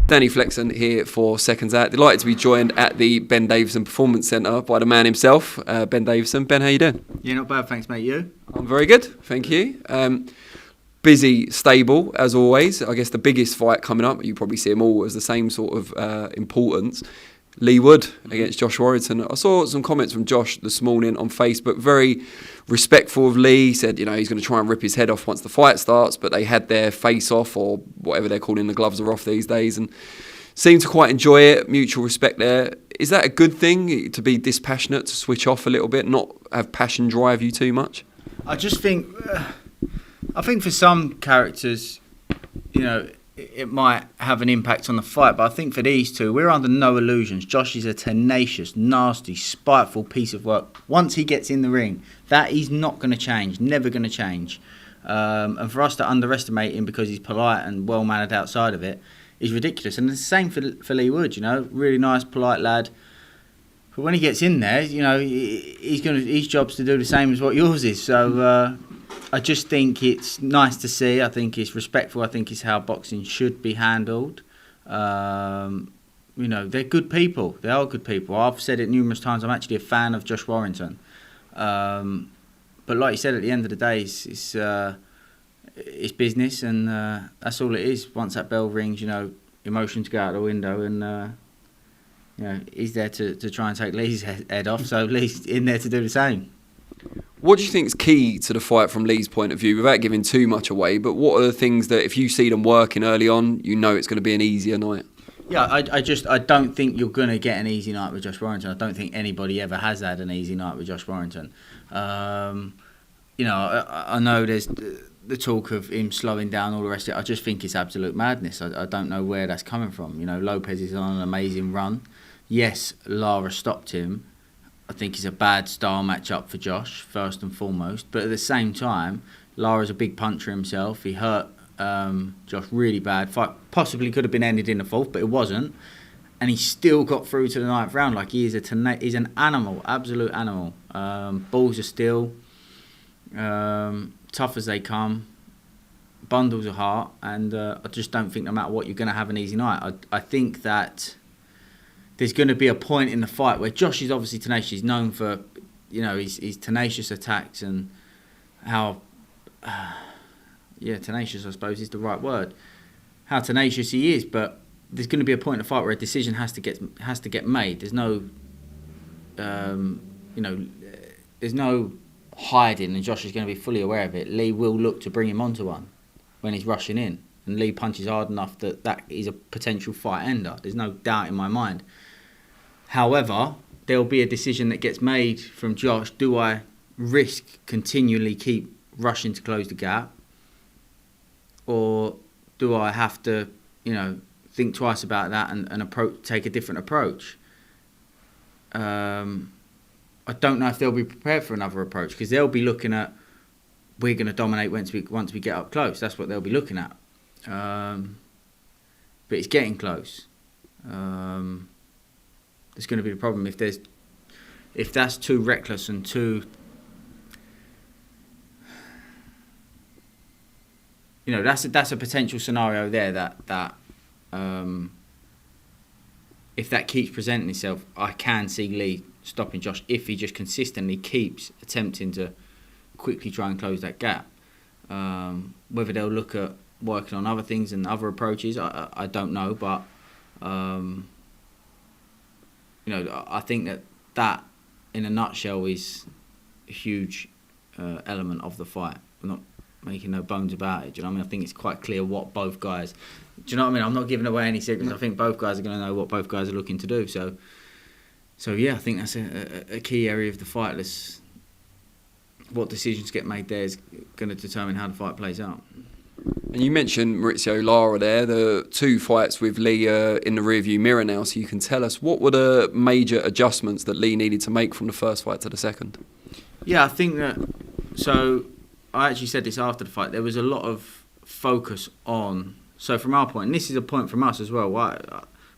Danny Flexen here for Seconds Out. Delighted to be joined at the Ben Davison Performance Centre by the man himself, Ben Davison. Ben, how you doing? Yeah, not bad, thanks, mate. You? I'm very good, thank you. Busy, stable, as always. I guess the biggest fight coming up, you probably see them all as the same sort of importance. Leigh Wood against Josh Warrington. I saw some comments from Josh this morning on Facebook, very respectful of Leigh. He said, he's going to try and rip his head off once the fight starts, but they had their face-off, or whatever they're calling, the gloves are off these days, and seemed to quite enjoy it, mutual respect there. Is that a good thing, to be dispassionate, to switch off a little bit, not have passion drive you too much? I just think, I think for some characters, it might have an impact on the fight, but I think for these two, we're under no illusions. Josh is a tenacious, nasty, spiteful piece of work. Once he gets in the ring, that is not going to change, never going to change. And for us to underestimate him because he's polite and well-mannered outside of it is ridiculous. And it's the same for Leigh Wood, really nice, polite lad. But when he gets in there, his job's to do the same as what yours is. So I just think it's nice to see. I think it's respectful. I think it's how boxing should be handled. They're good people. They are good people. I've said it numerous times. I'm actually a fan of Josh Warrington. But like you said, at the end of the day, it's business, and that's all it is. Once that bell rings, emotions go out the window, and he's there to try and take Leigh's head off. So Leigh's in there to do the same. What do you think is key to the fight from Leigh's point of view, without giving too much away? But what are the things that, if you see them working early on, it's going to be an easier night? Yeah, I don't think you're going to get an easy night with Josh Warrington. I don't think anybody ever has had an easy night with Josh Warrington. I know there's the talk of him slowing down, all the rest of it. I just think it's absolute madness. I don't know where that's coming from. Lopez is on an amazing run. Yes, Lara stopped him. I think it's a bad style matchup for Josh, first and foremost. But at the same time, Lara's a big puncher himself. He hurt Josh really bad. Fight possibly could have been ended in the fourth, but it wasn't. And he still got through to the ninth round. Like, he's an animal, absolute animal. Balls are still tough as they come. Bundles of heart. And I just don't think no matter what, you're going to have an easy night. I think that there's going to be a point in the fight where Josh is obviously tenacious. He's known for, his tenacious attacks and how, tenacious, I suppose, is the right word. How tenacious he is, but there's going to be a point in the fight where a decision has to get made. There's no, there's no hiding, and Josh is going to be fully aware of it. Leigh will look to bring him onto one when he's rushing in, and Leigh punches hard enough that is a potential fight ender. There's no doubt in my mind. However, there'll be a decision that gets made from Josh. Do I risk continually keep rushing to close the gap? Or do I have to, think twice about that and take a different approach? I don't know if they'll be prepared for another approach, because they'll be looking at, we're going to dominate once we get up close. That's what they'll be looking at. But it's getting close. There's going to be the problem if that's too reckless and too, that's a potential scenario there that if that keeps presenting itself, I can see Leigh stopping Josh if he just consistently keeps attempting to quickly try and close that gap. Whether they'll look at working on other things and other approaches, I don't know, but I think that in a nutshell is a huge element of the fight. We're not making no bones about it. Do you know what I mean? I think it's quite clear what both guys. Do you know what I mean? I'm not giving away any secrets. I think both guys are going to know what both guys are looking to do. So yeah, I think that's a key area of the fight. What decisions get made there is going to determine how the fight plays out. And you mentioned Maurizio Lara there, the two fights with Leigh in the rearview mirror now, so you can tell us, what were the major adjustments that Leigh needed to make from the first fight to the second? Yeah, I think that, so I actually said this after the fight, there was a lot of focus on, so from our point, and this is a point from us as well,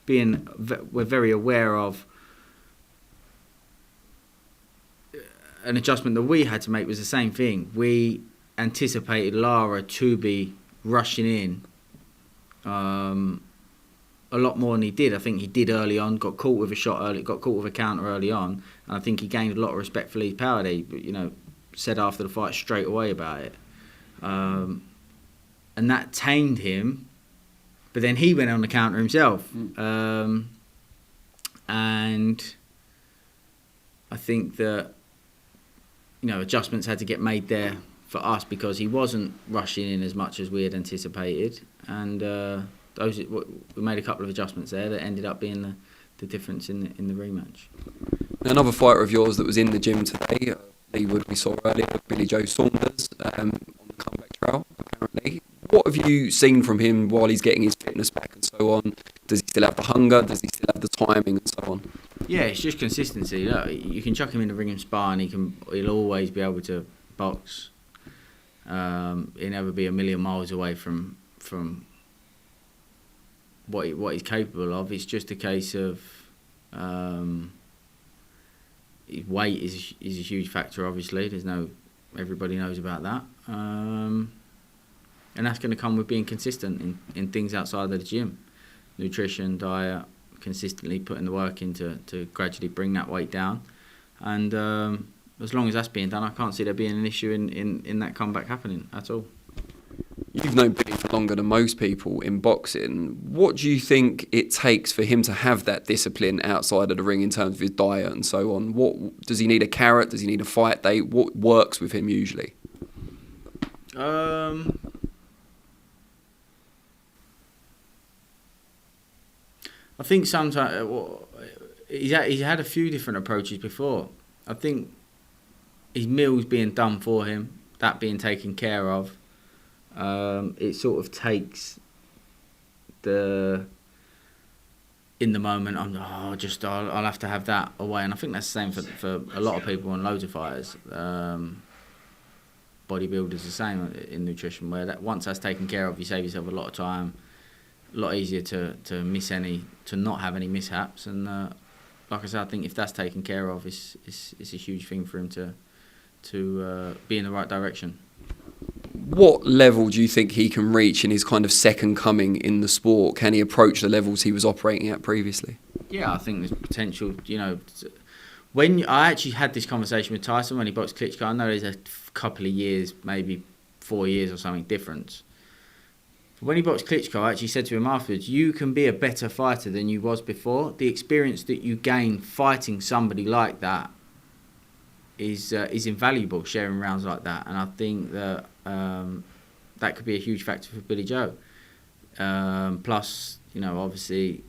we're very aware of an adjustment that we had to make was the same thing. We anticipated Lara to be rushing in a lot more than he did. I think he did early on, got caught with a shot early, got caught with a counter early on, and I think he gained a lot of respect for Lee's power. He, said after the fight straight away about it, and that tamed him. But then he went on the counter himself, and I think that adjustments had to get made there for us because he wasn't rushing in as much as we had anticipated, and we made a couple of adjustments there that ended up being the difference in the rematch. Another fighter of yours that was in the gym today, Leigh Wood, we saw earlier, Billy Joe Saunders, on the comeback trail, apparently. What have you seen from him while he's getting his fitness back and so on? Does he still have the hunger? Does he still have the timing and so on? Yeah, it's just consistency. Look, you can chuck him in the ring and spar, and he'll always be able to box. He'll never be a million miles away from what he's capable of. It's just a case of his weight is a huge factor. Obviously, everybody knows about that, and that's going to come with being consistent in things outside of the gym, nutrition, diet, consistently putting the work in to gradually bring that weight down, and as long as that's being done, I can't see there being an issue in that comeback happening at all. You've known Billy for longer than most people in boxing. What do you think it takes for him to have that discipline outside of the ring in terms of his diet and so on? What does he need, a carrot? Does he need a fight date? What works with him usually? I think sometimes he's had a few different approaches before. I think his meals being done for him, that being taken care of. It sort of takes in the moment, I'll have to have that away, and I think that's the same for a lot of people and loads of fighters. Bodybuilders the same in nutrition, where once that's taken care of, you save yourself a lot of time, a lot easier to not have any mishaps, and like I said, I think if that's taken care of, it's a huge thing for him to be in the right direction. What level do you think he can reach in his kind of second coming in the sport? Can he approach the levels he was operating at previously? Yeah, I think there's potential. When I actually had this conversation with Tyson when he boxed Klitschko, I know there's a couple of years, maybe 4 years or something difference. When he boxed Klitschko, I actually said to him afterwards, you can be a better fighter than you was before. The experience that you gain fighting somebody like that is invaluable, sharing rounds like that. And I think that that could be a huge factor for Billy Joe. Plus, obviously,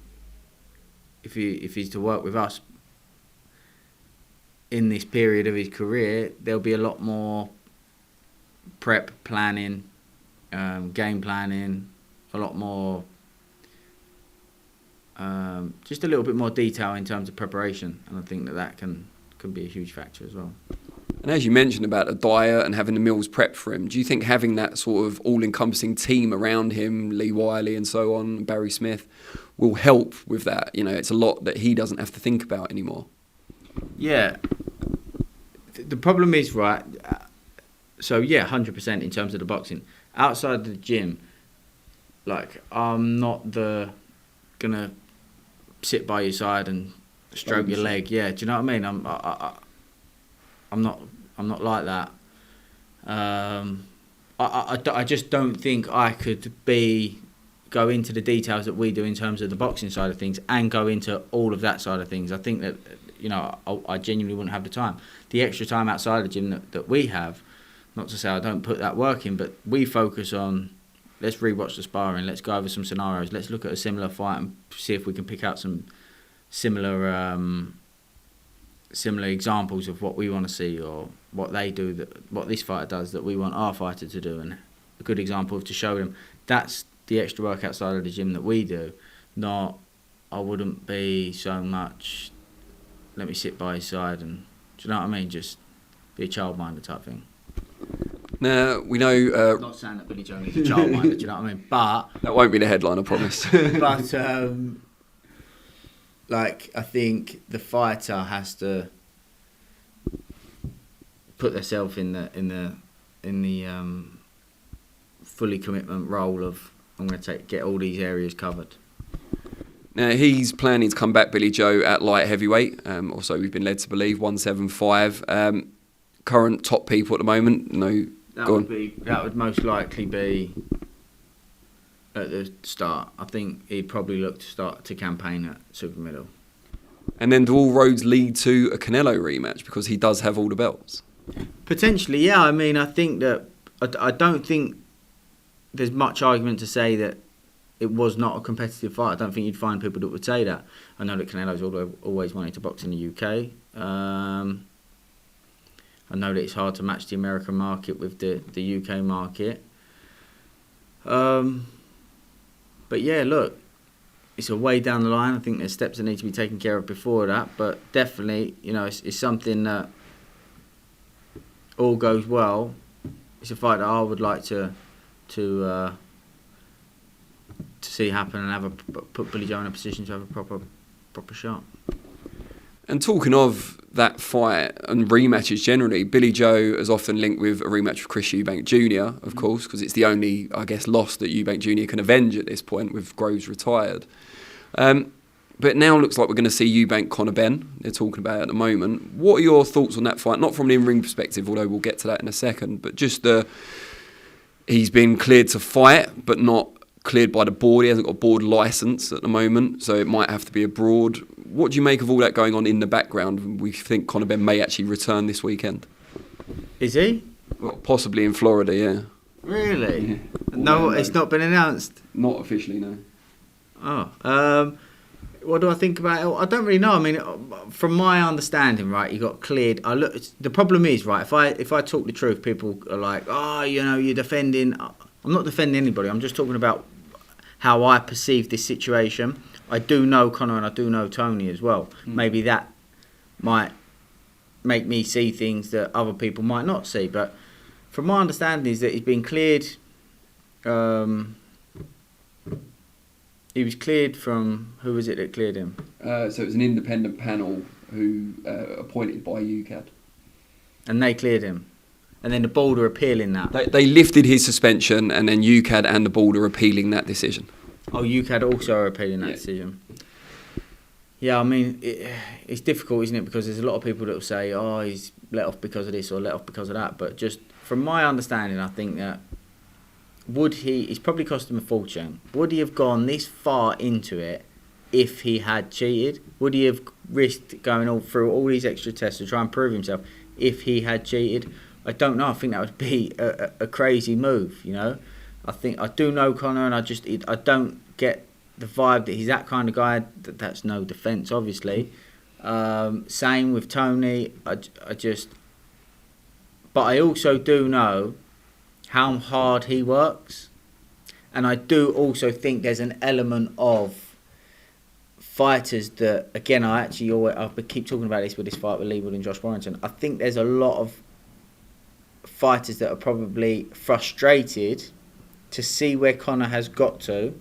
if he's to work with us in this period of his career, there'll be a lot more prep planning, game planning, a lot more, just a little bit more detail in terms of preparation, and I think that can be a huge factor as well. And as you mentioned about a diet and having the meals prepped for him, do you think having that sort of all-encompassing team around him, Lee Wiley and so on, Barry Smith, will help with that? It's a lot that he doesn't have to think about anymore. Yeah. The problem is, right, so yeah, 100% in terms of the boxing. Outside the gym, like, I'm not gonna sit by your side and stroke your leg. Yeah, do you know what I mean? I'm not like that. I just don't think I could go into the details that we do in terms of the boxing side of things and go into all of that side of things. I think that I genuinely wouldn't have the time. The extra time outside the gym that we have, not to say I don't put that work in, but we focus on, let's rewatch the sparring, let's go over some scenarios, let's look at a similar fight and see if we can pick out some similar examples of what we want to see or what they do, what this fighter does that we want our fighter to do, and a good example of to show them that's the extra work outside of the gym that we do. Not, I wouldn't be so much, let me sit by his side and, do you know what I mean, just be a childminder type thing. Now, we know... not saying that Billy Joe is a childminder, do you know what I mean? But... That won't be the headline, I promise. But, I think the fighter has to put themselves in the fully commitment role of, I'm going to get all these areas covered. Now, he's planning to come back, Billy Joe, at light heavyweight. Also, we've been led to believe 175. Current top people at the moment. No, that would most likely be at the start. I think he'd probably look to start to campaign at super middle. And then do all roads lead to a Canelo rematch because he does have all the belts? Potentially, yeah. I mean, I think that I don't think there's much argument to say that it was not a competitive fight. I don't think you'd find people that would say that. I know that Canelo's always wanted to box in the UK. I know that it's hard to match the American market with the UK market. But yeah, look, it's a way down the line. I think there's steps that need to be taken care of before that. But definitely, you know, it's something that all goes well. It's a fight that I would like to see happen and put Billy Joe in a position to have a proper shot. And talking of that fight and rematches generally, Billy Joe is often linked with a rematch with Chris Eubank Jr, of course, because it's the only, I guess, loss that Eubank Jr can avenge at this point with Groves retired. But now it looks like we're going to see Eubank Conor Benn, they're talking about it at the moment. What are your thoughts on that fight? Not from an in-ring perspective, although we'll get to that in a second, but just he's been cleared to fight, but not cleared by the board. He hasn't got a board licence at the moment, so it might have to be abroad. What do you make of all that going on in the background? We think Conor Benn may actually return this weekend. Is he? Well, possibly in Florida, yeah. Really? Yeah. No, it's not been announced? Not officially, no. Oh. What do I think about it? I don't really know. I mean, from my understanding, right, he got cleared. The problem is, right, if I talk the truth, people are like, oh, you know, you're defending. I'm not defending anybody. I'm just talking about how I perceive this situation. I do know Conor and I do know Tony as well. Maybe that might make me see things that other people might not see. But from my understanding is that he's been cleared. He was cleared from... Who was it that cleared him? So it was an independent panel who appointed by UCAD. And they cleared him. And then the board are appealing that. They lifted his suspension, and then UCAD and the board are appealing that decision. Oh, UCAD also are appealing that decision. Yeah, I mean, it's difficult, isn't it? Because there's a lot of people that will say, oh, he's let off because of this or let off because of that. But just from my understanding, I think that it's probably cost him a fortune. Would he have gone this far into it if he had cheated? Would he have risked going through all these extra tests to try and prove himself if he had cheated? I don't know. I think that would be a crazy move, you know. I do know Conor, and I don't get the vibe that he's that kind of guy. That's no defence, obviously. Same with Tony. But I also do know how hard he works, and I do also think there's an element of fighters that, again, I keep talking about this with this fight with Leigh Wood and Josh Warrington. I think there's a lot of fighters that are probably frustrated to see where Conor has got to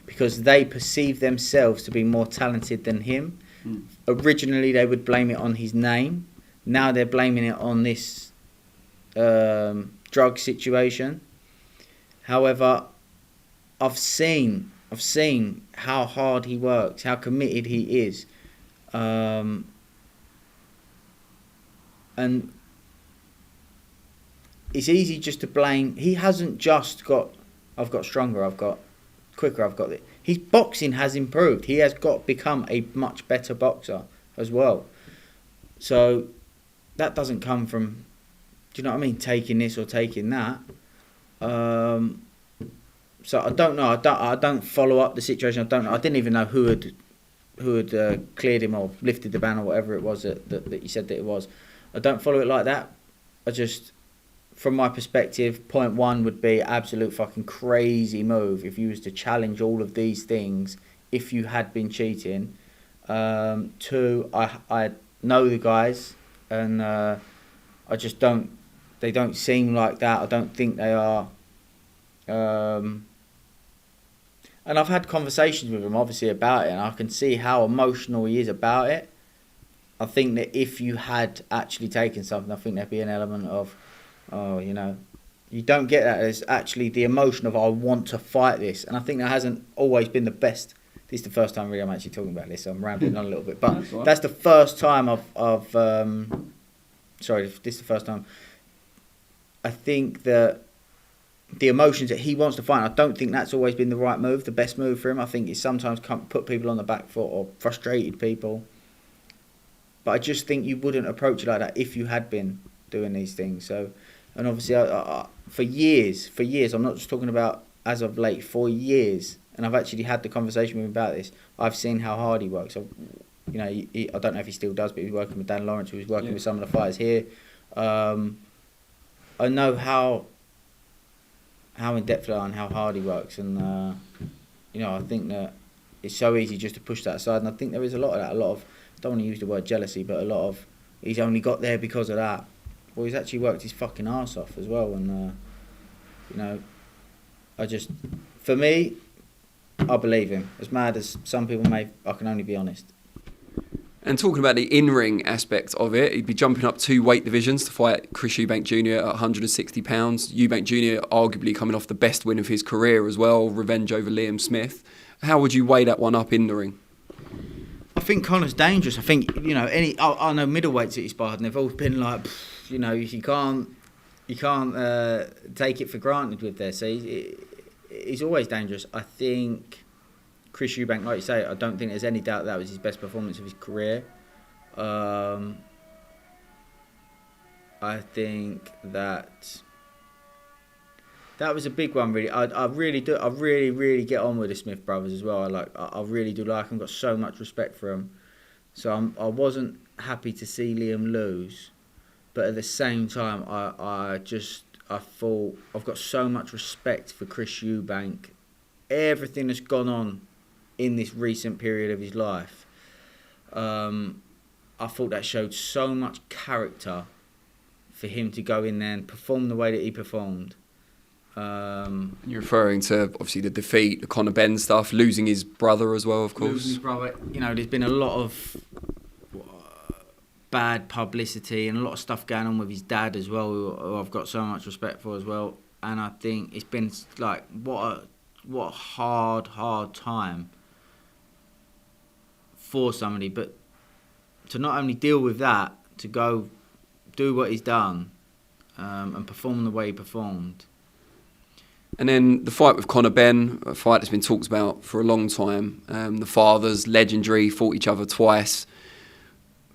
because they perceive themselves to be more talented than him. Originally, they would blame it on his name. Now they're blaming it on this drug situation. However, I've seen how hard he works, how committed he is, and it's easy just to blame. He hasn't just got, I've got stronger, I've got quicker, I've got it. His boxing has improved. He has become a much better boxer as well. So that doesn't come from, do you know what I mean, taking this or taking that. So I don't know. I don't follow up the situation. I don't know. I didn't even know who had cleared him or lifted the ban or whatever it was that you said that it was. I don't follow it like that. I just, from my perspective, point one would be absolute fucking crazy move if you was to challenge all of these things if you had been cheating. Two, I know the guys, and I just don't. They don't seem like that. I don't think they are. And I've had conversations with him, obviously, about it, and I can see how emotional he is about it. I think that if you had actually taken something, I think there'd be an element of, oh, you know, you don't get that. There's actually the emotion of, I want to fight this. And I think that hasn't always been the best this is the first time really I'm actually talking about this, so I'm rambling on a little bit. But That's all right. that's the first time sorry, this is the first time. I think that the emotions that he wants to fight, I don't think that's always been the right move, the best move for him. I think it's sometimes put people on the back foot or frustrated people. But I just think you wouldn't approach it like that if you had been doing these things. So, and obviously, for years, I'm not just talking about as of late, for years, and I've actually had the conversation with him about this. I've seen how hard he works. I don't know if he still does, but he's working with Dan Lawrence, who's working with some of the fighters here. I know how in depth they are and how hard he works, and I think that it's so easy just to push that aside. And I think there is a lot of that. I don't want to use the word jealousy, but a lot of he's only got there because of that. Well, he's actually worked his fucking arse off as well, and for me, I believe him. As mad as some people may, I can only be honest. And talking about the in-ring aspect of it, he'd be jumping up 2 weight divisions to fight Chris Eubank Jr. at 160 pounds. Eubank Jr. arguably coming off the best win of his career as well, revenge over Liam Smith. How would you weigh that one up in the ring? I think Conor's dangerous. I think, I know middleweights that he's sparred, and they've all been like, you can't take it for granted with this. So he's always dangerous. I think Chris Eubank, like you say, I don't think there's any doubt that was his best performance of his career. I think that was a big one, really. I really do. I really get on with the Smith brothers as well. I really do like them. Got so much respect for them. So I wasn't happy to see Liam lose, but at the same time, I thought I've got so much respect for Chris Eubank. Everything that's gone on in this recent period of his life, I thought that showed so much character for him to go in there and perform the way that he performed. You're referring to obviously the defeat, the Conor Benn stuff, losing his brother as well, of course. Losing his brother, there's been a lot of bad publicity and a lot of stuff going on with his dad as well, who I've got so much respect for as well. And I think it's been like what a hard time for somebody, but to not only deal with that, to go do what he's done and perform the way he performed. And then the fight with Conor Benn, a fight that's been talked about for a long time. The fathers, legendary, fought each other twice.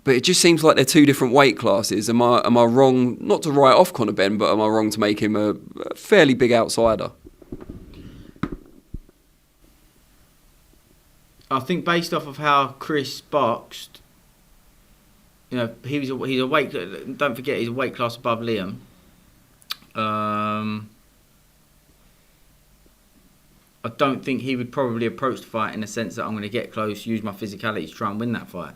But it just seems like they're 2 different weight classes. Am I wrong, not to write off Conor Benn, but am I wrong to make him a fairly big outsider? I think based off of how Chris boxed, he's a weight. Don't forget, he's a weight class above Liam. I don't think he would probably approach the fight in the sense that I'm going to get close, use my physicality to try and win that fight.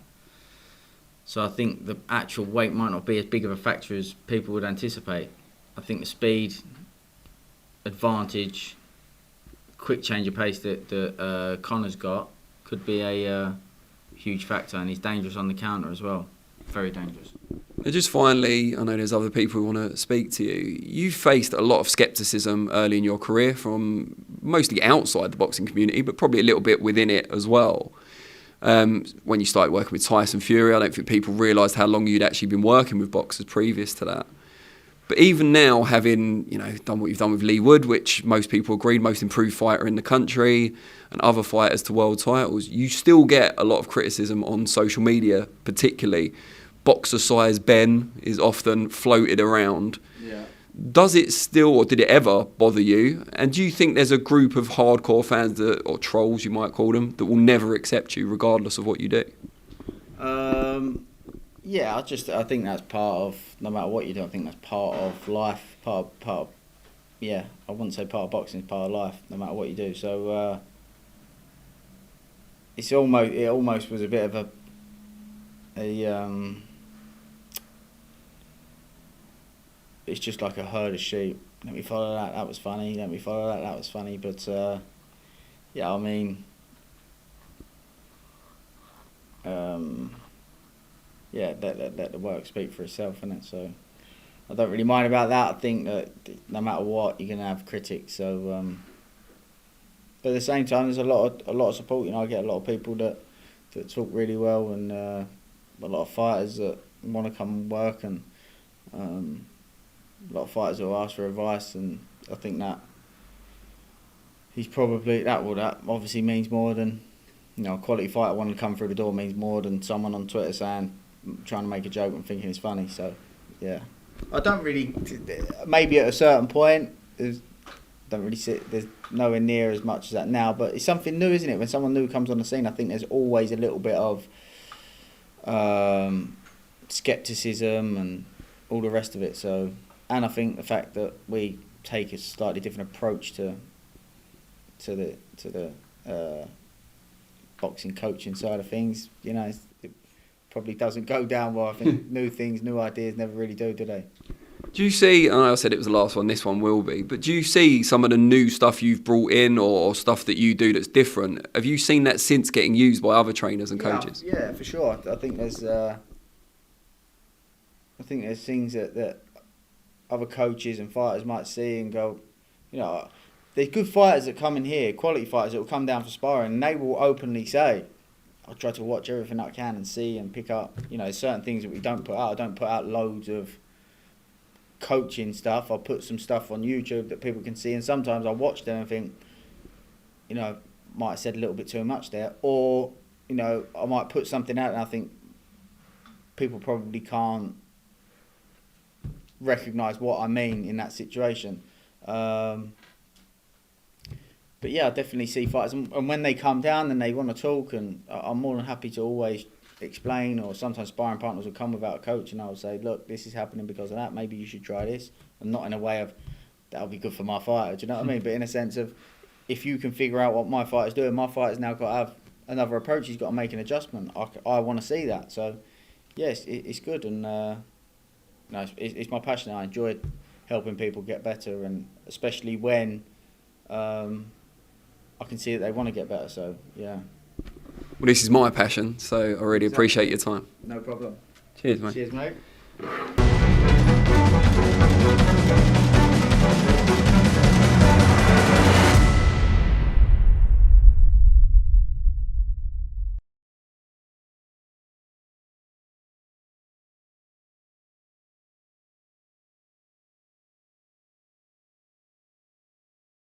So I think the actual weight might not be as big of a factor as people would anticipate. I think the speed, advantage, quick change of pace that Conor's got could be a huge factor, and he's dangerous on the counter as well. Very dangerous. Just finally, I know there's other people who want to speak to you. You faced a lot of scepticism early in your career from mostly outside the boxing community, but probably a little bit within it as well. When you started working with Tyson Fury, I don't think people realised how long you'd actually been working with boxers previous to that. But even now, having done what you've done with Leigh Wood, which most people agreed most improved fighter in the country, and other fighters to world titles, you still get a lot of criticism on social media, particularly. Boxercise Ben is often floated around. Yeah. Does it still, or did it ever bother you? And do you think there's a group of hardcore fans, or trolls you might call them, that will never accept you regardless of what you do? Yeah, I think that's part of, no matter what you do, I think that's part of life, part of, I wouldn't say part of boxing, it's part of life, no matter what you do. So it almost was a bit of it's just like a herd of sheep. Let me follow that was funny. Let me follow that was funny. But let the work speak for itself, innit? So I don't really mind about that. I think that no matter what, you're going to have critics. So But at the same time, there's a lot of support. You know, I get a lot of people that talk really well, and a lot of fighters that want to come and work, and a lot of fighters that will ask for advice. And I think that he's probably that obviously means more than, you know, a quality fighter wanting to come through the door means more than someone on Twitter trying to make a joke and thinking it's funny. So yeah, I don't really, maybe at a certain point there's nowhere near as much as that now, but it's something new, isn't it? When someone new comes on the scene, I think there's always a little bit of skepticism and all the rest of it. So, and I think the fact that we take a slightly different approach to the boxing coaching side of things, you know, it probably doesn't go down well. I think new things, new ideas never really do they? Do you see, and I said it was the last one, this one will be, but do you see some of the new stuff you've brought in or stuff that you do that's different? Have you seen that since getting used by other trainers and coaches? Yeah, for sure. I think there's things that other coaches and fighters might see and go, you know, there's good fighters that come in here, quality fighters that will come down for sparring, and they will openly say, I try to watch everything I can and see and pick up, you know, certain things that we don't put out. I don't put out loads of coaching stuff. I'll put some stuff on YouTube that people can see, and sometimes I watch them and think, you know, might have said a little bit too much there, or, you know, I might put something out and I think people probably can't recognise what I mean in that situation. But yeah, I definitely see fighters, and when they come down and they want to talk, and I'm more than happy to always explain, or sometimes sparring partners will come without a coach and I'll say, look, this is happening because of that, maybe you should try this, and not in a way of that'll be good for my fighter, do you know what I mean, but in a sense of, if you can figure out what my fighter's doing, my fighter's now got to have another approach, he's got to make an adjustment. I want to see that. So yes, it's good, and no, it's my passion. I enjoy helping people get better, and especially when I can see that they want to get better. So yeah. Well, this is my passion, so I really appreciate your time. No problem. Cheers, mate. Cheers, mate.